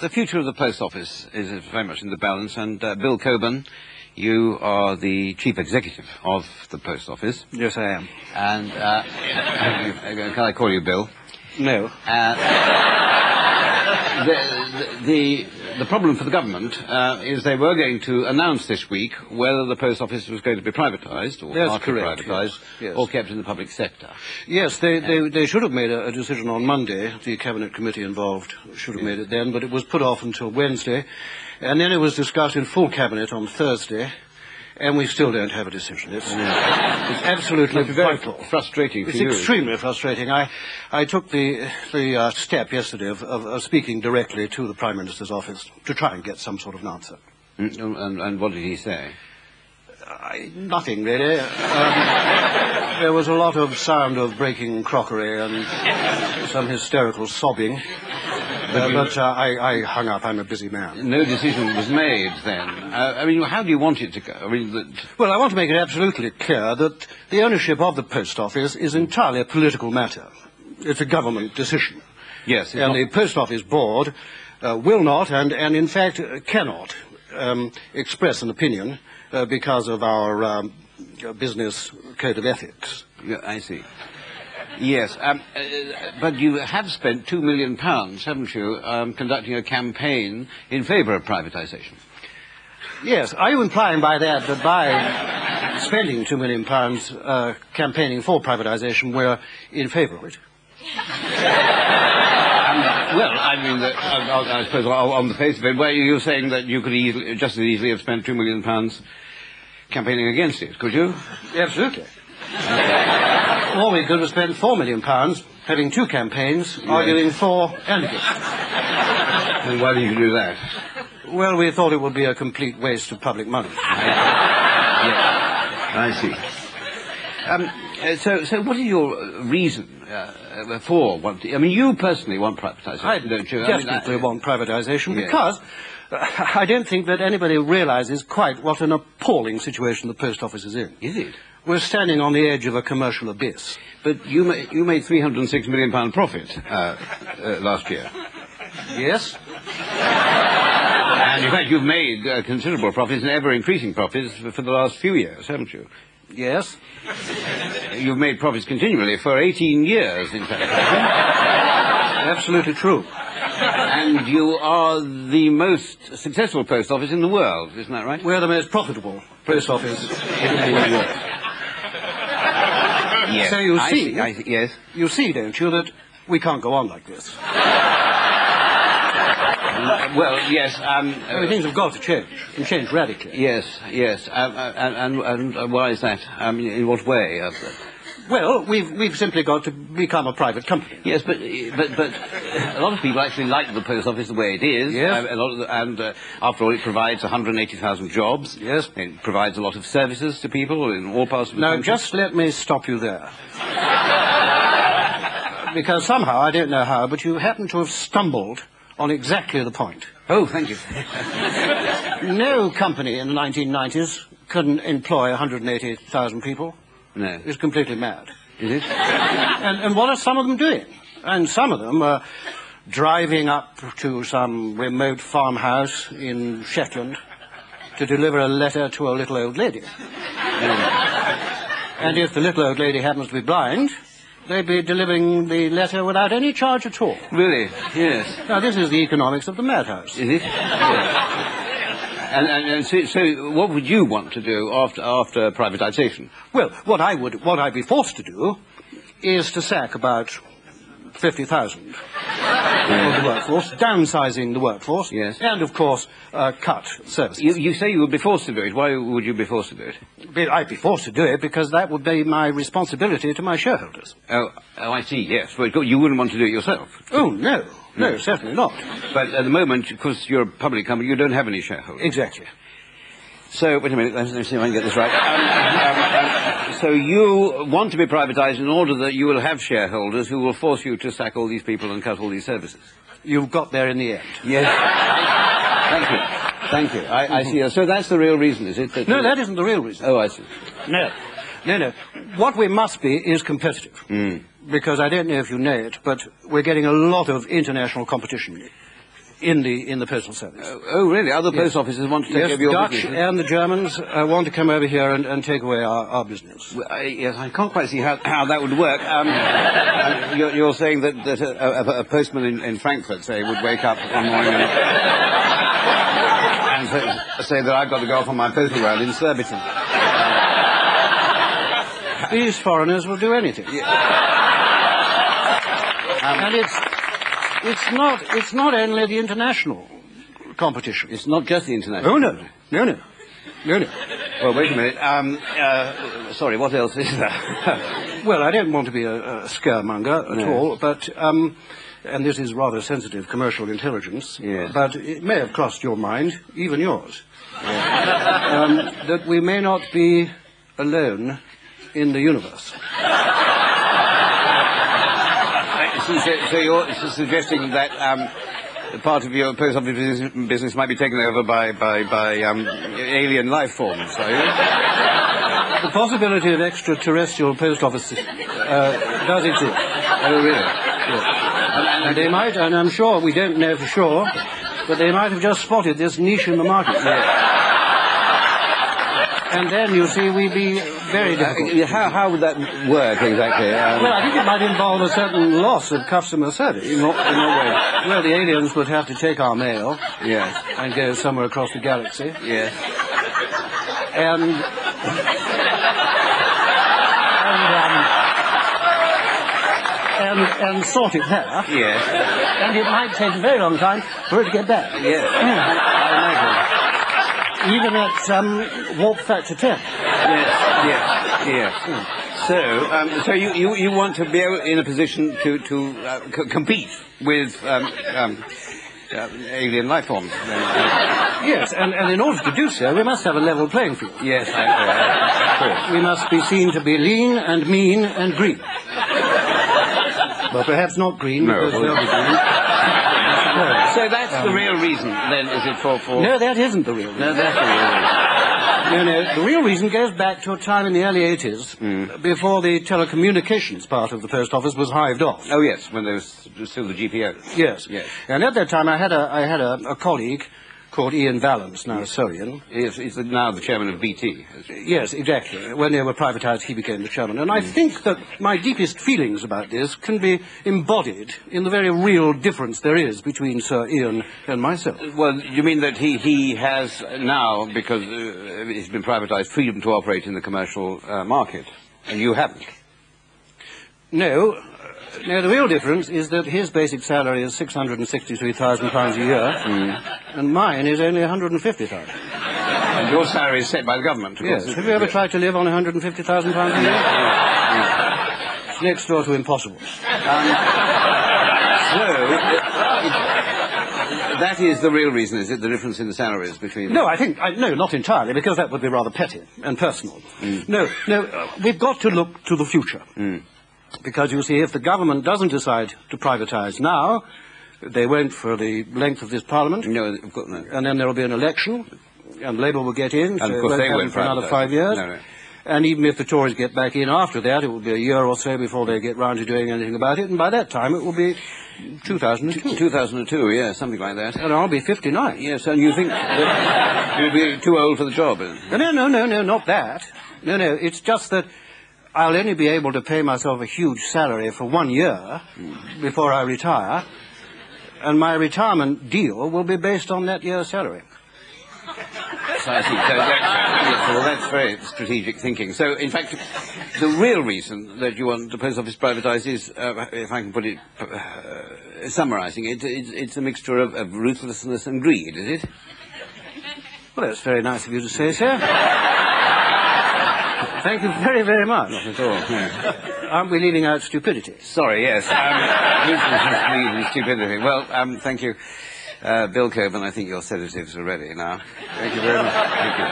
the future of the post office is very much in the balance, and Bill Coburn, you are the chief executive of the post office. Yes, I am. And can I call you Bill? No. The problem for the government is they were going to announce this week whether the post office was going to be privatised, or partly privatised, yes. or kept in the public sector. Yes, they should have made a decision on Monday. The Cabinet Committee involved should have made it then, but it was put off until Wednesday. And then it was discussed in full Cabinet on Thursday, and we still don't have a decision. It's absolutely vital. Frustrating for you. It's extremely frustrating. I took the step yesterday of speaking directly to the Prime Minister's office to try and get some sort of an answer. And what did he say? Nothing, really. There was a lot of sound of breaking crockery and some hysterical sobbing. But I hung up. I'm a busy man. No decision was made then. I mean, how do you want it to go? I mean, well, I want to make it absolutely clear that the ownership of the post office is entirely a political matter. It's a government decision. Yes. And the post office board will not, and in fact cannot, express an opinion because of our business code of ethics. Yeah, I see. Yes, but you have spent £2 million, haven't you, conducting a campaign in favour of privatisation? Yes. Are you implying by that by spending £2 million campaigning for privatisation, we're in favour of it? Well, I mean, I suppose on the face of it, you're saying that you could just as easily have spent £2 million campaigning against it, could you? Absolutely. Or we could have spent £4 million having two campaigns, arguing for and against. And why did you do that? Well, we thought it would be a complete waste of public money. I see. So what is your reason for wanting... I mean, you personally want privatisation, don't you? Definitely want privatisation, because I don't think that anybody realises quite what an appalling situation the post office is in. Is it? We're standing on the edge of a commercial abyss. But you made £306 million profit last year. Yes. And in fact, you've made considerable profits and ever-increasing profits for the last few years, haven't you? Yes. You've made profits continually for 18 years, in fact. Absolutely true. And you are the most successful post office in the world, isn't that right? We're the most profitable post office in the world. Yes. So you see, yes. You see, don't you, that we can't go on like this. Well, yes. Things have got to change, and change radically. Yes, yes. And why is that? In what way? Well, we've simply got to become a private company. Yes, but a lot of people actually like the post office the way it is. Yes. After all, it provides 180,000 jobs. Yes. It provides a lot of services to people in all parts of the country. Now, just let me stop you there. Because somehow, I don't know how, but you happen to have stumbled on exactly the point. Oh, thank you. No company in the 1990s couldn't employ 180,000 people. No. It's completely mad. Is it? And what are some of them doing? And some of them are driving up to some remote farmhouse in Shetland to deliver a letter to a little old lady. And if the little old lady happens to be blind, they'd be delivering the letter without any charge at all. Really? Yes. Now, this is the economics of the madhouse. Is it? Yes. And so what would you want to do after privatisation? Well, what I'd be forced to do is to sack about 50,000 of the workforce, downsizing the workforce, yes, and of course cut services. You say you would be forced to do it. Why would you be forced to do it? I'd be forced to do it because that would be my responsibility to my shareholders. Oh, I see. Yes, but you wouldn't want to do it yourself. Oh no. No, certainly not. But at the moment, because you're a public company, you don't have any shareholders. Exactly. So, wait a minute, let me see if I can get this right. So you want to be privatised in order that you will have shareholders who will force you to sack all these people and cut all these services. You've got there in the end. Yes. Thank you. Thank you. I see. So that's the real reason, is it? No, that isn't the real reason. Oh, I see. No. What we must be is competitive. Because I don't know if you know it, but we're getting a lot of international competition. in the postal service. Oh, really? Other post offices want to take over your Dutch business? and the Germans want to come over here and take away our business. Well, yes, I can't quite see how that would work. You're saying that a postman in Frankfurt, say, would wake up one morning and say that I've got to go off on my postal round in Surbiton. These foreigners will do anything. And it's not only the international competition. It's not just the international. Oh, no. No. Well, wait a minute. Sorry, what else is there? Well, I don't want to be a scaremonger at all, but, and this is rather sensitive commercial intelligence, but it may have crossed your mind, even yours, that we may not be alone in the universe. So you're suggesting that part of your post office business might be taken over by alien life forms, are you? The possibility of extraterrestrial post offices does exist. Oh, really? Yes. And they might, and I'm sure we don't know for sure, but they might have just spotted this niche in the market. And then, you see, we'd be very difficult. How would that work exactly? Well, I think it might involve a certain loss of customer service. In what way? Well, the aliens would have to take our mail. Yes. And go somewhere across the galaxy. Yes. And sort it there. Yes. And it might take a very long time for it to get back. Yes. I imagine. Even at warp factor 10. Yes. So you want to be in a position to compete with alien life forms? Yes, and in order to do so, we must have a level playing field. Yes, of course. We must be seen to be lean and mean and green. Well, perhaps not green, because they'll be green. So that's the real reason, then, is it, for... No, that isn't the real reason. No, that's the real reason. No, the real reason goes back to a time in the early 80s, before the telecommunications part of the post office was hived off. Oh, yes, when there was still the GPO. Yes. Yes. And at that time, I had a colleague called Ian Vallance, now Surrean. Yes, he's now the chairman of BT. Yes, exactly. When they were privatised, he became the chairman. And I think that my deepest feelings about this can be embodied in the very real difference there is between Sir Ian and myself. Well, you mean that he has now, because it's been privatised, freedom to operate in the commercial market, and you haven't? No. No, the real difference is that his basic salary is £663,000 a year, and mine is only £150,000. And your salary is set by the government, of Yes. course. Have you ever tried to live on £150,000 a year? It's next door to impossible. That is the real reason, is it, the difference in the salaries between... No, no, not entirely, because that would be rather petty and personal. No, we've got to look to the future. Because, you see, if the government doesn't decide to privatise now, they won't for the length of this Parliament. No, of course not. And then there will be an election, and Labour will get in, and of course they won't for another 5 years. No. And even if the Tories get back in after that, it will be a year or so before they get round to doing anything about it, and by that time it will be 2002. 2002, yes, something like that. And I'll be 59. Yes, and you think that you'll be too old for the job? No, not that. No, it's just that I'll only be able to pay myself a huge salary for 1 year before I retire, and my retirement deal will be based on that year's salary. So I see. Well, that's very strategic thinking. So, in fact, the real reason that you want the post office privatised is, if I can put it, summarising it, it's a mixture of ruthlessness and greed, is it? Well, that's very nice of you to say, sir. Thank you very, very much. Not at all. No. Aren't we leaving out stupidity? Sorry, yes. Ruthlessness, greed and stupidity. Well, thank you. Bill Coburn, I think your sedatives are ready now. Thank you very much. Thank you.